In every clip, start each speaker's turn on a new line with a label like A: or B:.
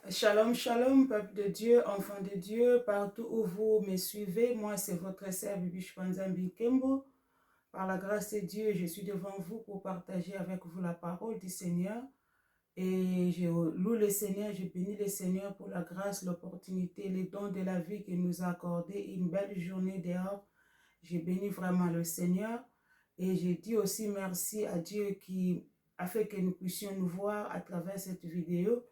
A: Shalom, shalom, peuple de Dieu, enfants de Dieu, partout où vous me suivez, moi c'est votre sœur Bibi Shpanzambi Kembo. Par la grâce de Dieu, je suis devant vous pour partager avec vous la parole du Seigneur. Et je loue le Seigneur, je bénis le Seigneur pour la grâce, l'opportunité, les dons de la vie qu'il nous a accordé, une belle journée dehors. Je bénis vraiment le Seigneur et je dis aussi merci à Dieu qui a fait que nous puissions nous voir à travers cette vidéo.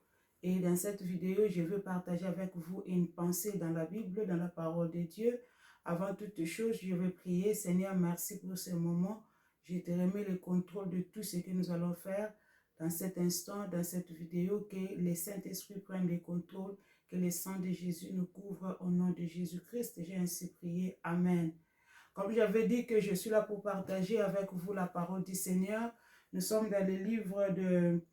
A: Et dans cette vidéo, je veux partager avec vous une pensée dans la Bible, dans la parole de Dieu. Avant toute chose, je veux prier. Seigneur, merci pour ce moment. Je te remets le contrôle de tout ce que nous allons faire dans cet instant, dans cette vidéo, que le Saint-Esprit prenne le contrôle, que le sang de Jésus nous couvre au nom de Jésus-Christ. J'ai ainsi prié. Amen. Comme j'avais dit que je suis là pour partager avec vous la parole du Seigneur, nous sommes dans le livre de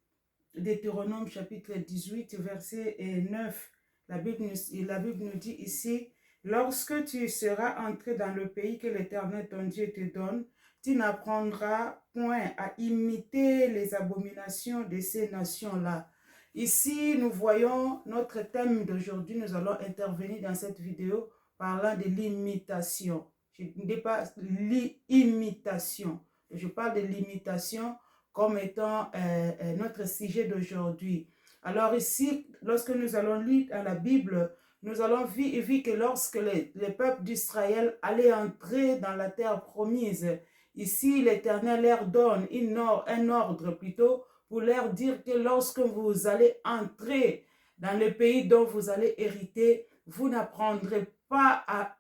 A: Deutéronome chapitre 18, verset 9. La Bible nous dit ici, « Lorsque tu seras entré dans le pays que l'Éternel ton Dieu te donne, tu n'apprendras point à imiter les abominations de ces nations-là. » Ici, nous voyons notre thème d'aujourd'hui. Nous allons intervenir dans cette vidéo parlant de l'imitation. Je ne dis pas l'imitation. Je parle de l'imitation comme étant notre sujet d'aujourd'hui. Alors ici, lorsque nous allons lire dans la Bible, nous allons voir que lorsque les peuples d'Israël allaient entrer dans la terre promise, ici l'Éternel leur donne un ordre plutôt pour leur dire que lorsque vous allez entrer dans le pays dont vous allez hériter, vous n'apprendrez pas à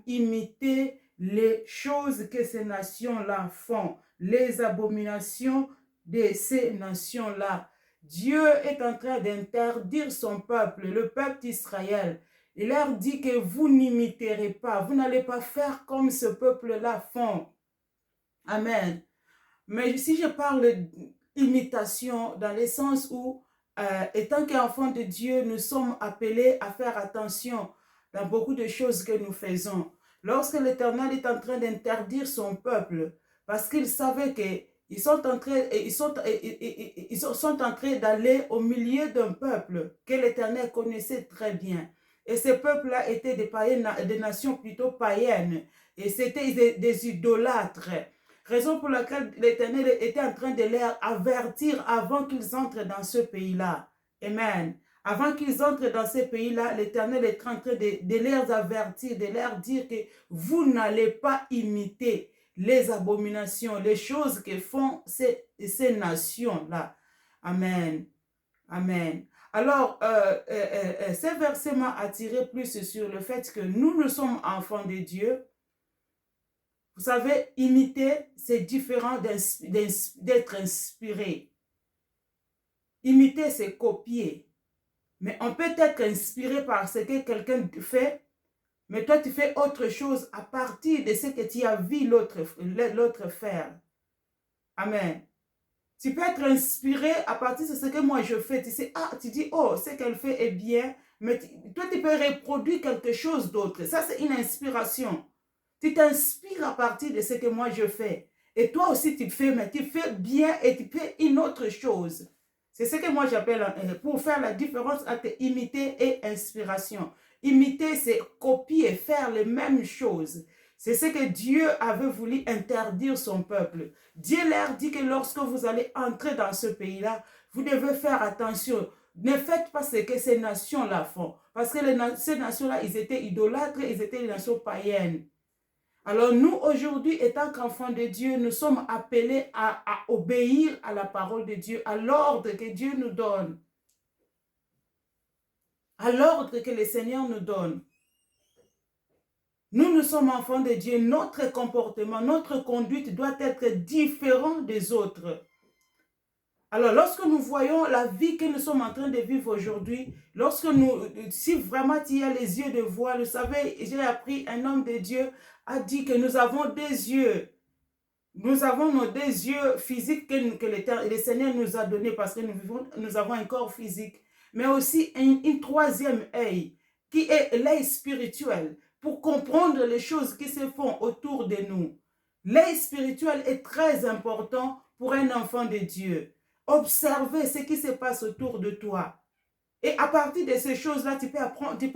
A: imiter les choses que ces nations-là font, les abominations de ces nations-là. Dieu est en train d'interdire son peuple, le peuple d'Israël. Il leur dit que vous n'imiterez pas, vous n'allez pas faire comme ce peuple-là font. Amen. Mais si je parle d'imitation dans le sens où, étant qu'enfants de Dieu, nous sommes appelés à faire attention dans beaucoup de choses que nous faisons. Lorsque l'Éternel est en train d'interdire son peuple, parce qu'il savait qu'ils sont en train d'aller au milieu d'un peuple que l'Éternel connaissait très bien. Et ces peuples-là étaient des nations plutôt païennes. Et c'était des idolâtres. Raison pour laquelle l'Éternel était en train de les avertir avant qu'ils entrent dans ce pays-là. Amen. Avant qu'ils entrent dans ce pays-là, l'Éternel est en train de les avertir, de leur dire que vous n'allez pas imiter les abominations, les choses que font ces nations-là. Amen. Amen. Alors, ce verset m'a attiré plus sur le fait que nous sommes enfants de Dieu. Vous savez, imiter, c'est différent d'être inspiré. Imiter, c'est copier. Mais on peut être inspiré par ce que quelqu'un fait, mais toi, tu fais autre chose à partir de ce que tu as vu l'autre faire. Amen. Tu peux être inspiré à partir de ce que moi je fais. Tu sais, tu dis, oh, ce qu'elle fait est bien, mais toi, tu peux reproduire quelque chose d'autre. Ça, c'est une inspiration. Tu t'inspires à partir de ce que moi je fais. Et toi aussi tu fais, mais tu fais bien et tu fais une autre chose. C'est ce que moi j'appelle, pour faire la différence entre imiter et inspiration. Imiter, c'est copier, faire les mêmes choses. C'est ce que Dieu avait voulu interdire son peuple. Dieu leur dit que lorsque vous allez entrer dans ce pays-là, vous devez faire attention. Ne faites pas ce que ces nations-là font. Parce que ces nations-là, ils étaient idolâtres, ils étaient des nations païennes. Alors nous, aujourd'hui, étant qu'enfants de Dieu, nous sommes appelés à obéir à la parole de Dieu, à l'ordre que Dieu nous donne, à l'ordre que le Seigneur nous donne. Nous sommes enfants de Dieu, notre comportement, notre conduite doit être différent des autres. Alors, lorsque nous voyons la vie que nous sommes en train de vivre aujourd'hui, si vraiment tu as les yeux de voir, vous savez, j'ai appris, un homme de Dieu a dit que nous avons des yeux. Nous avons nos deux yeux physiques que le Seigneur nous a donnés parce que nous avons un corps physique, mais aussi une troisième œil qui est l'œil spirituel pour comprendre les choses qui se font autour de nous. L'œil spirituel est très important pour un enfant de Dieu. Observer ce qui se passe autour de toi. Et à partir de ces choses-là, tu peux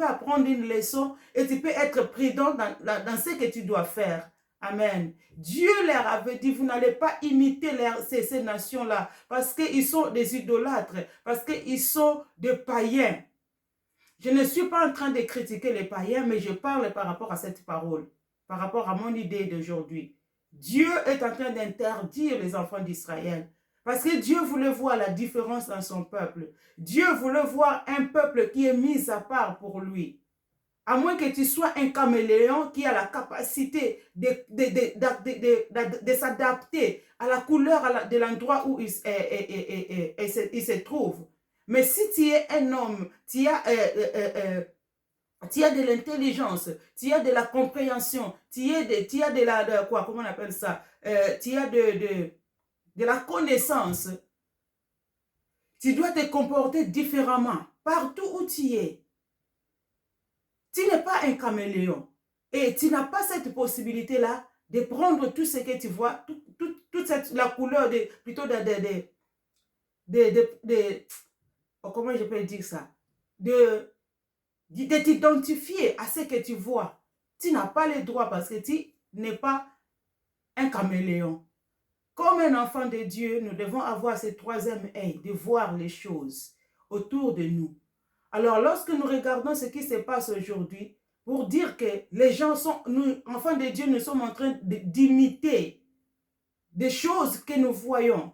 A: apprendre une leçon et tu peux être prudent dans ce que tu dois faire. Amen. Dieu leur avait dit, vous n'allez pas imiter ces nations-là parce qu'ils sont des idolâtres, parce qu'ils sont des païens. Je ne suis pas en train de critiquer les païens, mais je parle par rapport à cette parole, par rapport à mon idée d'aujourd'hui. Dieu est en train d'interdire les enfants d'Israël. Parce que Dieu voulait voir la différence dans son peuple. Dieu voulait voir un peuple qui est mis à part pour lui. À moins que tu sois un caméléon qui a la capacité de s'adapter à la couleur de l'endroit où il se trouve. Mais si tu es un homme, tu as de l'intelligence, tu as de la compréhension, tu as de la, quoi, comment on appelle ça, tu as de la connaissance, tu dois te comporter différemment partout où tu es. Tu n'es pas un caméléon et tu n'as pas cette possibilité-là de prendre tout ce que tu vois, la couleur, plutôt oh, comment je peux dire ça, de t'identifier à ce que tu vois. Tu n'as pas le droit parce que tu n'es pas un caméléon. Comme un enfant de Dieu, nous devons avoir ce troisième œil, de voir les choses autour de nous. Alors, lorsque nous regardons ce qui se passe aujourd'hui, pour dire que les gens sont, nous, enfants de Dieu, nous sommes en train d'imiter des choses que nous voyons.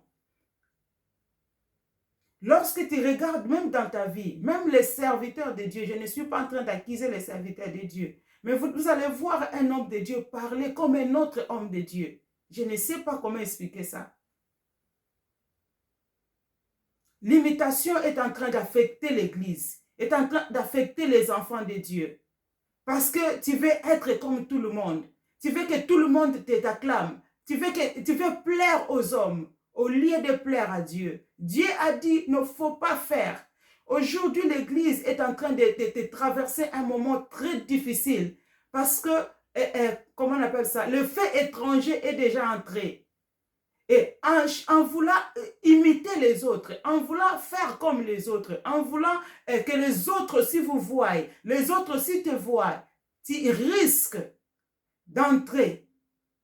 A: Lorsque tu regardes même dans ta vie, même les serviteurs de Dieu, je ne suis pas en train d'accuser les serviteurs de Dieu, mais vous allez voir un homme de Dieu parler comme un autre homme de Dieu. Je ne sais pas comment expliquer ça. L'imitation est en train d'affecter l'Église, est en train d'affecter les enfants de Dieu. Parce que tu veux être comme tout le monde. Tu veux que tout le monde t'acclame. Tu veux plaire aux hommes au lieu de plaire à Dieu. Dieu a dit, il ne faut pas faire. Aujourd'hui, l'Église est en train de traverser un moment très difficile parce que, comment on appelle ça, le fait étranger est déjà entré. Et en voulant imiter les autres, en voulant faire comme les autres, en voulant que les autres aussi vous voient, les autres aussi te voient, tu risques d'entrer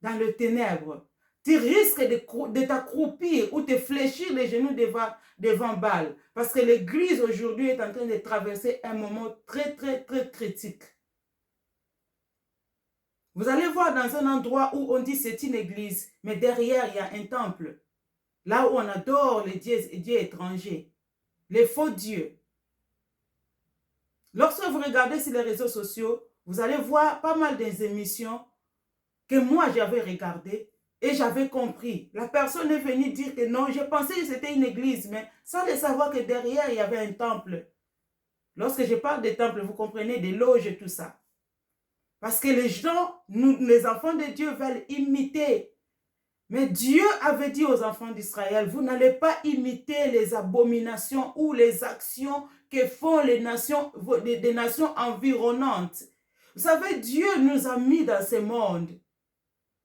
A: dans le ténèbre. Tu risques de t'accroupir ou de fléchir les genoux devant Baal. Parce que l'Église aujourd'hui est en train de traverser un moment très, très, très critique. Vous allez voir dans un endroit où on dit c'est une église, mais derrière il y a un temple. Là où on adore les dieux étrangers, les faux dieux. Lorsque vous regardez sur les réseaux sociaux, vous allez voir pas mal des émissions que moi j'avais regardées et j'avais compris. La personne est venue dire que non, je pensais que c'était une église, mais sans le savoir que derrière il y avait un temple. Lorsque je parle de temple, vous comprenez, des loges et tout ça. Parce que les gens, les enfants de Dieu veulent imiter. Mais Dieu avait dit aux enfants d'Israël, vous n'allez pas imiter les abominations ou les actions que font des nations environnantes. Vous savez, Dieu nous a mis dans ce monde.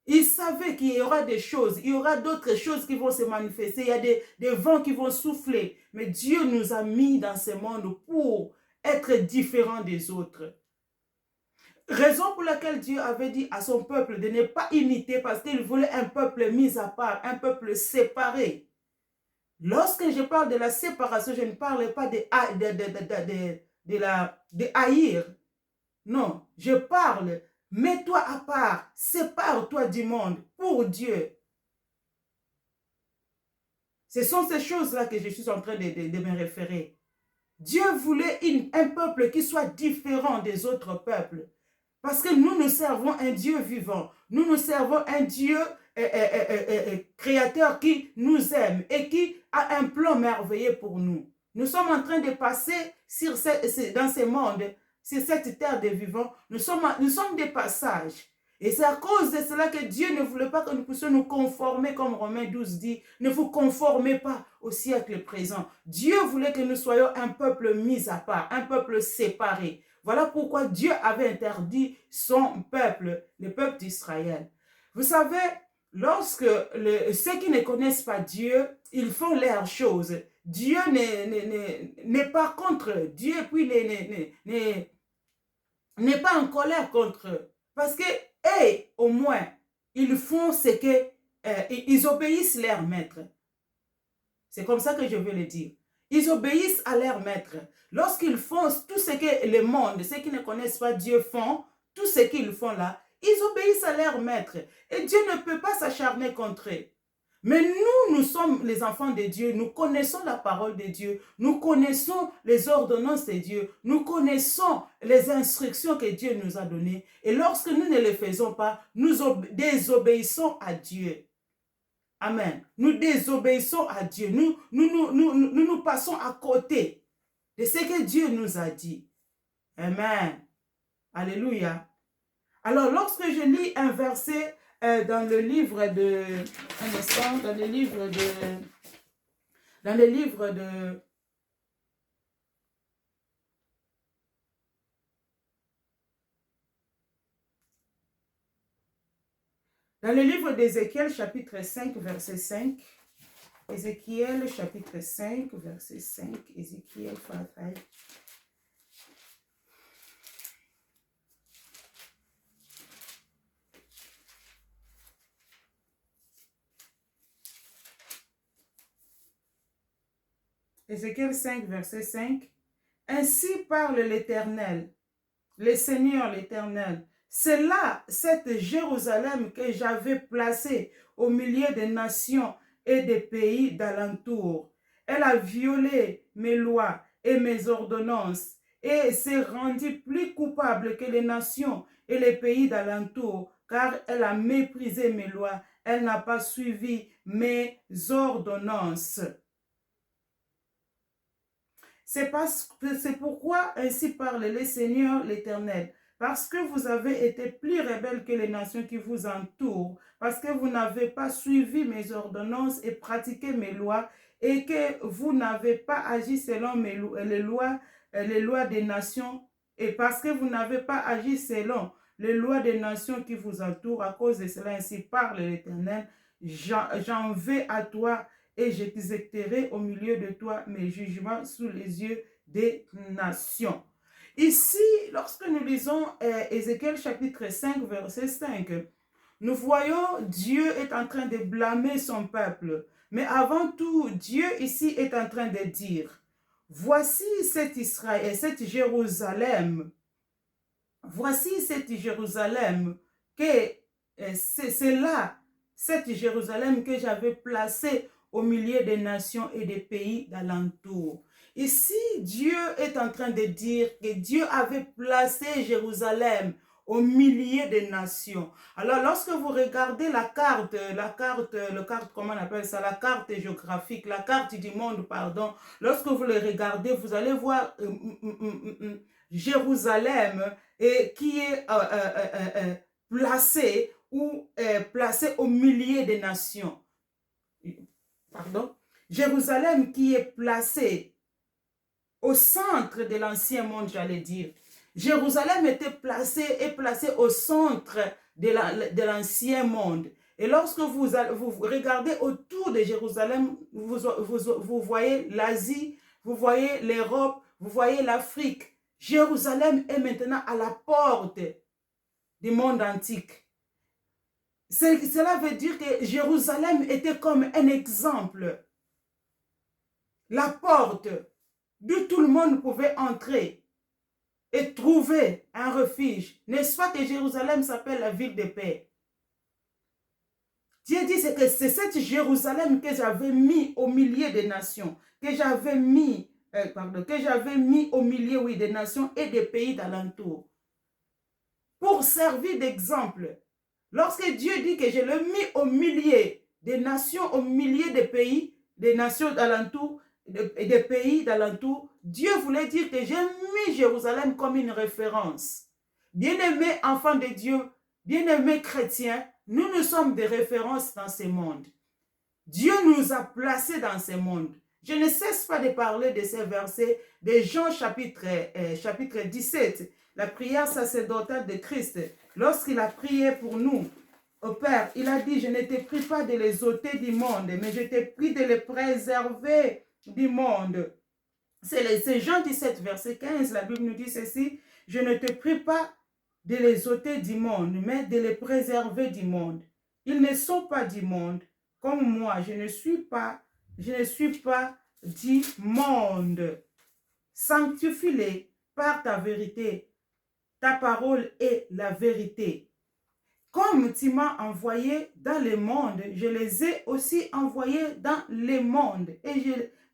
A: Il savait qu'il y aura des choses, il y aura d'autres choses qui vont se manifester, il y a des vents qui vont souffler. Mais Dieu nous a mis dans ce monde pour être différents des autres. Raison pour laquelle Dieu avait dit à son peuple de ne pas imiter parce qu'il voulait un peuple mis à part, un peuple séparé. Lorsque je parle de la séparation, je ne parle pas de haïr. Non, je parle, mets-toi à part, sépare-toi du monde pour Dieu. Ce sont ces choses-là que je suis en train de me référer. Dieu voulait un peuple qui soit différent des autres peuples. Parce que nous servons un Dieu vivant. Nous servons un Dieu créateur qui nous aime et qui a un plan merveilleux pour nous. Nous sommes en train de passer dans ce monde, sur cette terre des vivants. Nous sommes des passages. Et c'est à cause de cela que Dieu ne voulait pas que nous puissions nous conformer, comme Romains 12 dit, ne vous conformez pas au siècle présent. Dieu voulait que nous soyons un peuple mis à part, un peuple séparé. Voilà pourquoi Dieu avait interdit son peuple, le peuple d'Israël. Vous savez, lorsque ceux qui ne connaissent pas Dieu, ils font leurs choses. Dieu n'est pas contre eux. Dieu puis n'est pas en colère contre eux. Parce que, hey, au moins, ils font ce que, ils obéissent leur maître. C'est comme ça que je veux le dire. Ils obéissent à leur maître. Lorsqu'ils font tout ce que le monde, ceux qui ne connaissent pas Dieu font, tout ce qu'ils font là, ils obéissent à leur maître. Et Dieu ne peut pas s'acharner contre eux. Mais nous sommes les enfants de Dieu, nous connaissons la parole de Dieu, nous connaissons les ordonnances de Dieu, nous connaissons les instructions que Dieu nous a données. Et lorsque nous ne les faisons pas, nous désobéissons à Dieu. Amen. Nous désobéissons à Dieu. Nous passons à côté de ce que Dieu nous a dit. Amen. Alléluia. Alors, lorsque je lis un verset dans le livre de... Un instant, dans le livre de... Dans le livre de... Dans le livre d'Ézéchiel, chapitre 5, verset 5, Ézéchiel, chapitre 5, verset 5, Ézéchiel 5. Ézéchiel 5, verset 5. Ainsi parle l'Éternel, le Seigneur l'Éternel. C'est là, cette Jérusalem que j'avais placée au milieu des nations et des pays d'alentour. Elle a violé mes lois et mes ordonnances et s'est rendue plus coupable que les nations et les pays d'alentour, car elle a méprisé mes lois, elle n'a pas suivi mes ordonnances. C'est pourquoi ainsi parle le Seigneur l'Éternel. Parce que vous avez été plus rebelles que les nations qui vous entourent, parce que vous n'avez pas suivi mes ordonnances et pratiqué mes lois, et que vous n'avez pas agi selon les lois des nations, et parce que vous n'avez pas agi selon les lois des nations qui vous entourent, à cause de cela, ainsi parle l'Éternel, j'en vais à toi, et j'exécuterai au milieu de toi mes jugements sous les yeux des nations. Ici, lorsque nous lisons Ézéchiel chapitre 5, verset 5, nous voyons Dieu est en train de blâmer son peuple. Mais avant tout, Dieu ici est en train de dire, voici cet Israël, cette Jérusalem, voici cette Jérusalem, que c'est là, cette Jérusalem que j'avais placée au milieu des nations et des pays d'alentour. Ici, Dieu est en train de dire que Dieu avait placé Jérusalem au milieu des nations. Alors, lorsque vous regardez la carte, comment on appelle ça, la carte géographique, la carte du monde, pardon, lorsque vous le regardez, vous allez voir Jérusalem qui est placé au milieu des nations. Pardon, Jérusalem qui est placée au centre de l'ancien monde, j'allais dire. Jérusalem était placée au centre de l'ancien monde. Et lorsque vous regardez autour de Jérusalem, vous voyez l'Asie, vous voyez l'Europe, vous voyez l'Afrique. Jérusalem est maintenant à la porte du monde antique. Cela veut dire que Jérusalem était comme un exemple. La porte d'où tout le monde pouvait entrer et trouver un refuge. N'est-ce pas que Jérusalem s'appelle la ville de paix? Dieu dit que c'est cette Jérusalem que j'avais mis au milieu des nations, que j'avais mis au milieu des nations et des pays d'alentour, pour servir d'exemple. Lorsque Dieu dit que je l'ai mis au milieu des nations, au milieu des pays, des nations d'alentour, des pays d'alentour, Dieu voulait dire que j'ai mis Jérusalem comme une référence. Bien-aimés enfants de Dieu, bien-aimés chrétiens, nous sommes des références dans ce monde. Dieu nous a placés dans ce monde. Je ne cesse pas de parler de ces versets de Jean chapitre 17, la prière sacerdotale de Christ. Lorsqu'il a prié pour nous, au Père, il a dit, je ne t'ai pris pas de les ôter du monde, mais je t'ai pris de les préserver du monde. C'est Jean 17, verset 15, la Bible nous dit ceci, « Je ne te prie pas de les ôter du monde, mais de les préserver du monde. Ils ne sont pas du monde, comme moi, je ne suis pas du monde. Sanctifie-les par ta vérité. Ta parole est la vérité. Comme tu m'as envoyé dans le monde, je les ai aussi envoyés dans le monde. Et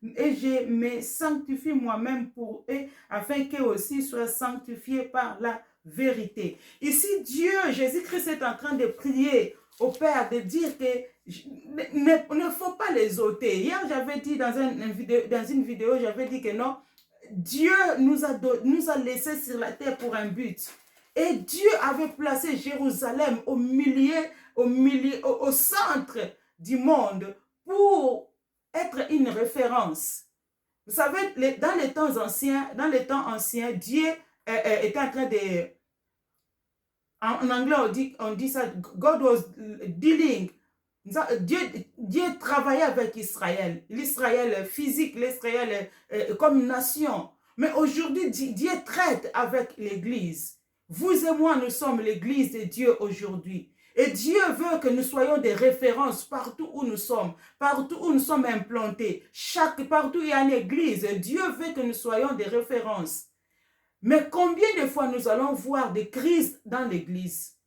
A: je me sanctifie moi-même pour eux, afin qu'eux aussi soient sanctifiés par la vérité. » Ici, Dieu, Jésus-Christ est en train de prier au Père, de dire que ne faut pas les ôter. Hier, j'avais dit dans une vidéo, j'avais dit que non, Dieu nous a laissés sur la terre pour un but. Et Dieu avait placé Jérusalem au centre du monde pour être une référence. Vous savez, dans les temps anciens, Dieu était en train de... En anglais, on dit ça, God was dealing. Dieu travaillait avec Israël. L'Israël physique, l'Israël comme nation. Mais aujourd'hui, Dieu traite avec l'Église. Vous et moi, nous sommes l'Église de Dieu aujourd'hui. Et Dieu veut que nous soyons des références partout où nous sommes implantés. Partout où il y a une église, Dieu veut que nous soyons des références. Mais combien de fois nous allons voir des crises dans l'église?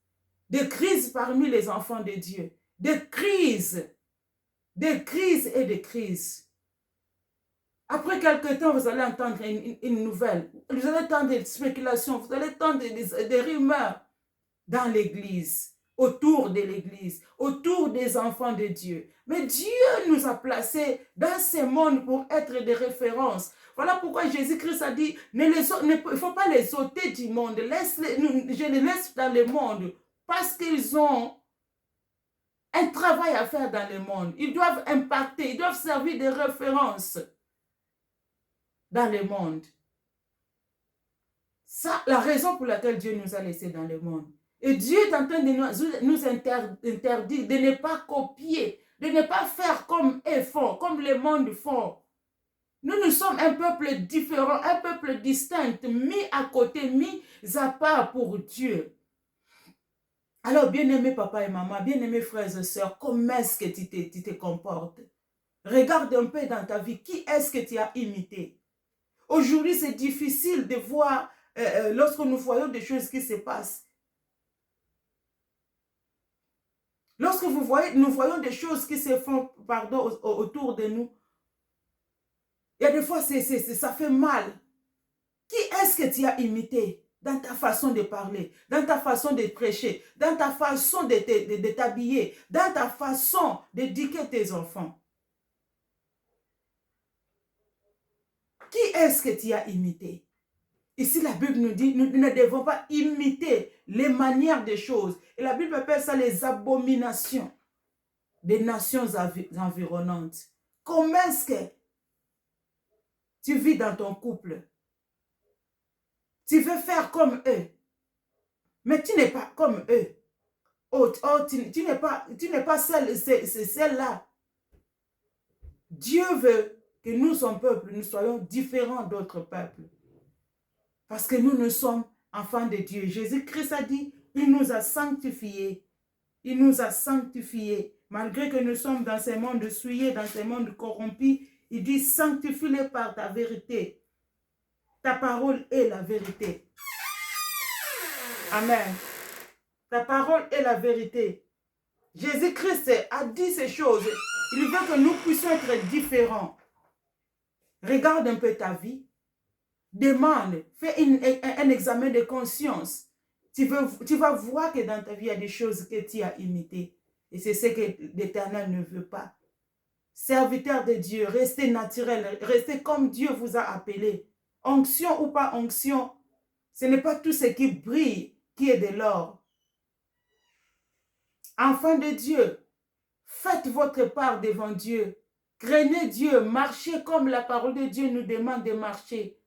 A: Des crises parmi les enfants de Dieu. Des crises et des crises. Après quelque temps, vous allez entendre une nouvelle. Vous allez entendre des spéculations, vous allez entendre des rumeurs dans l'église, autour de l'église, autour des enfants de Dieu. Mais Dieu nous a placés dans ce monde pour être des références. Voilà pourquoi Jésus-Christ a dit, il ne faut pas les ôter du monde, je les laisse dans le monde, parce qu'ils ont un travail à faire dans le monde. Ils doivent impacter, ils doivent servir de référence dans le monde. C'est la raison pour laquelle Dieu nous a laissés dans le monde. Et Dieu est en train de nous interdire de ne pas copier, de ne pas faire comme eux font, comme le monde font. Nous sommes un peuple différent, un peuple distinct, mis à côté, mis à part pour Dieu. Alors, bien-aimé papa et maman, bien-aimés frères et sœurs, comment est-ce que tu te comportes? Regarde un peu dans ta vie, qui est-ce que tu as imité? Aujourd'hui, c'est difficile de voir, lorsque nous voyons des choses qui se passent. Lorsque nous voyons des choses qui se font, autour de nous, il y a des fois, ça fait mal. Qui est-ce que tu as imité dans ta façon de parler, dans ta façon de prêcher, dans ta façon de t'habiller, dans ta façon d'éduquer tes enfants? Qui est-ce que tu as imité? Ici, la Bible nous dit, nous ne devons pas imiter les manières des choses. Et la Bible appelle ça les abominations des nations environnantes. Comment est-ce que tu vis dans ton couple? Tu veux faire comme eux, mais tu n'es pas comme eux. Tu n'es pas celle-là. Dieu veut que nous, son peuple, nous soyons différents d'autres peuples. Parce que nous sommes enfants de Dieu. Jésus-Christ a dit, il nous a sanctifiés. Il nous a sanctifiés. Malgré que nous sommes dans ce monde souillé, dans ce monde corrompu, il dit, sanctifie-les par ta vérité. Ta parole est la vérité. Amen. Ta parole est la vérité. Jésus-Christ a dit ces choses. Il veut que nous puissions être différents. Regarde un peu ta vie. Demande, fais un examen de conscience. Tu vas voir que dans ta vie, il y a des choses que tu as imitées. Et c'est ce que l'Éternel ne veut pas. Serviteur de Dieu, restez naturel, restez comme Dieu vous a appelé. Onction ou pas onction, ce n'est pas tout ce qui brille qui est de l'or. Enfants de Dieu, faites votre part devant Dieu. Craignez Dieu, marchez comme la parole de Dieu nous demande de marcher.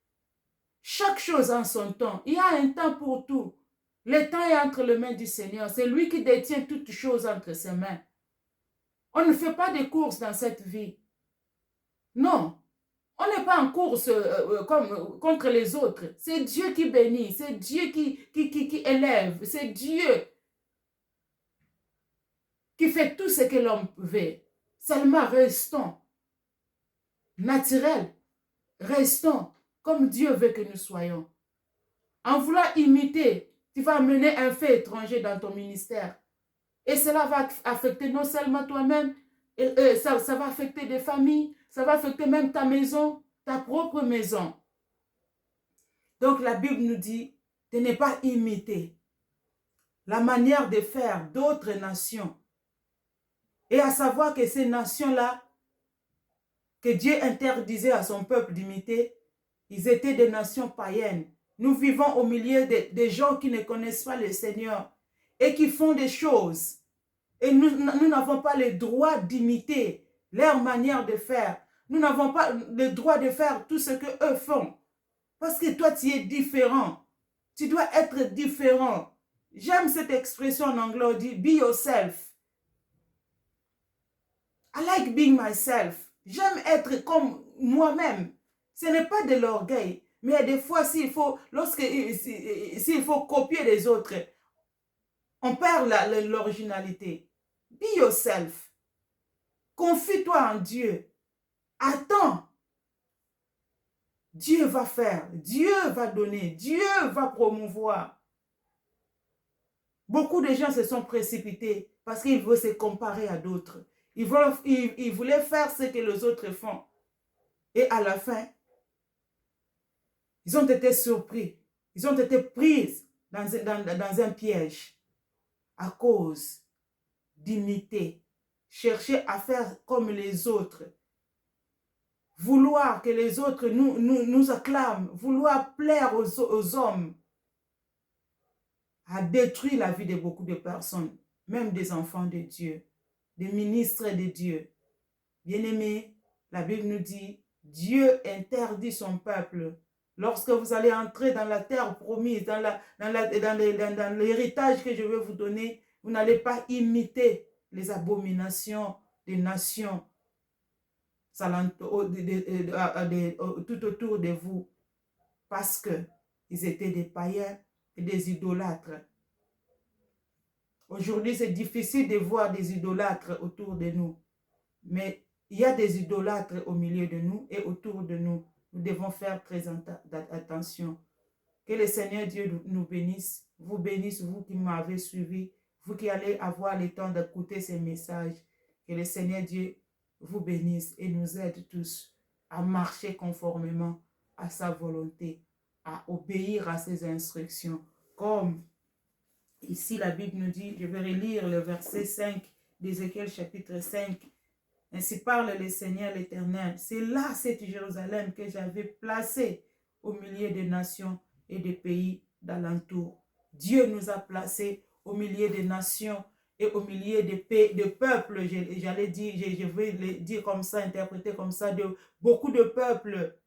A: Chaque chose en son temps. Il y a un temps pour tout. Le temps est entre les mains du Seigneur. C'est lui qui détient toutes choses entre ses mains. On ne fait pas de courses dans cette vie. Non. On n'est pas en course contre les autres. C'est Dieu qui bénit, c'est Dieu qui élève, c'est Dieu qui fait tout ce que l'homme veut. Seulement restons naturels, restons comme Dieu veut que nous soyons. En voulant imiter, tu vas amener un fait étranger dans ton ministère. Et cela va affecter non seulement toi-même, ça va affecter des familles, ça va affecter même ta maison, ta propre maison. Donc la Bible nous dit de ne pas imiter la manière de faire d'autres nations. Et à savoir que ces nations-là, que Dieu interdisait à son peuple d'imiter, ils étaient des nations païennes. Nous vivons au milieu des gens qui ne connaissent pas le Seigneur et qui font des choses. Et nous n'avons pas le droit d'imiter leur manière de faire. Nous n'avons pas le droit de faire tout ce qu'eux font. Parce que toi, tu es différent. Tu dois être différent. J'aime cette expression en anglais, on dit « be yourself ». I like being myself. J'aime être comme moi-même. Ce n'est pas de l'orgueil. Mais des fois, s'il faut copier les autres, on perd l'originalité. Be yourself. Confie-toi en Dieu. Attends. Dieu va faire. Dieu va donner. Dieu va promouvoir. Beaucoup de gens se sont précipités parce qu'ils veulent se comparer à d'autres. Ils voulaient faire ce que les autres font. Et à la fin, ils ont été surpris. Ils ont été pris dans un piège à cause d'imiter, chercher à faire comme les autres, vouloir que les autres nous acclament, vouloir plaire aux hommes, a détruit la vie de beaucoup de personnes, même des enfants de Dieu, des ministres de Dieu. Bien-aimés, la Bible nous dit, Dieu interdit son peuple. Lorsque vous allez entrer dans la terre promise, dans l'héritage que je vais vous donner, vous n'allez pas imiter les abominations des nations tout autour de vous, parce qu'ils étaient des païens et des idolâtres. Aujourd'hui, c'est difficile de voir des idolâtres autour de nous, mais il y a des idolâtres au milieu de nous et autour de nous. Nous devons faire très attention. Que le Seigneur Dieu nous bénisse, vous qui m'avez suivi, vous qui allez avoir le temps d'écouter ces messages. Que le Seigneur Dieu vous bénisse et nous aide tous à marcher conformément à sa volonté, à obéir à ses instructions. Comme ici la Bible nous dit, je vais relire le verset 5 d'Ézéchiel chapitre 5. Ainsi parle le Seigneur l'Éternel. C'est là cette Jérusalem que j'avais placée au milieu des nations et des pays d'alentour. Dieu nous a placés au milieu des nations et au milieu des peuples, j'allais dire, je vais le dire comme ça, interpréter comme ça, de beaucoup de peuples,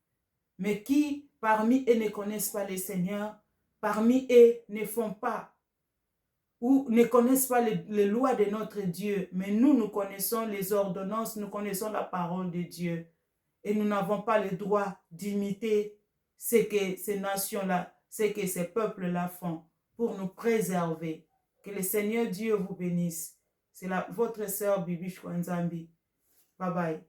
A: mais qui parmi eux ne connaissent pas le Seigneur, parmi eux ne font pas ou ne connaissent pas les lois de notre Dieu, mais nous connaissons les ordonnances, nous connaissons la parole de Dieu. Et nous n'avons pas le droit d'imiter ce que ces nations-là, ce que ces peuples-là font pour nous préserver. Que le Seigneur Dieu vous bénisse. C'est votre sœur Bibi Chouanzambi. Bye bye.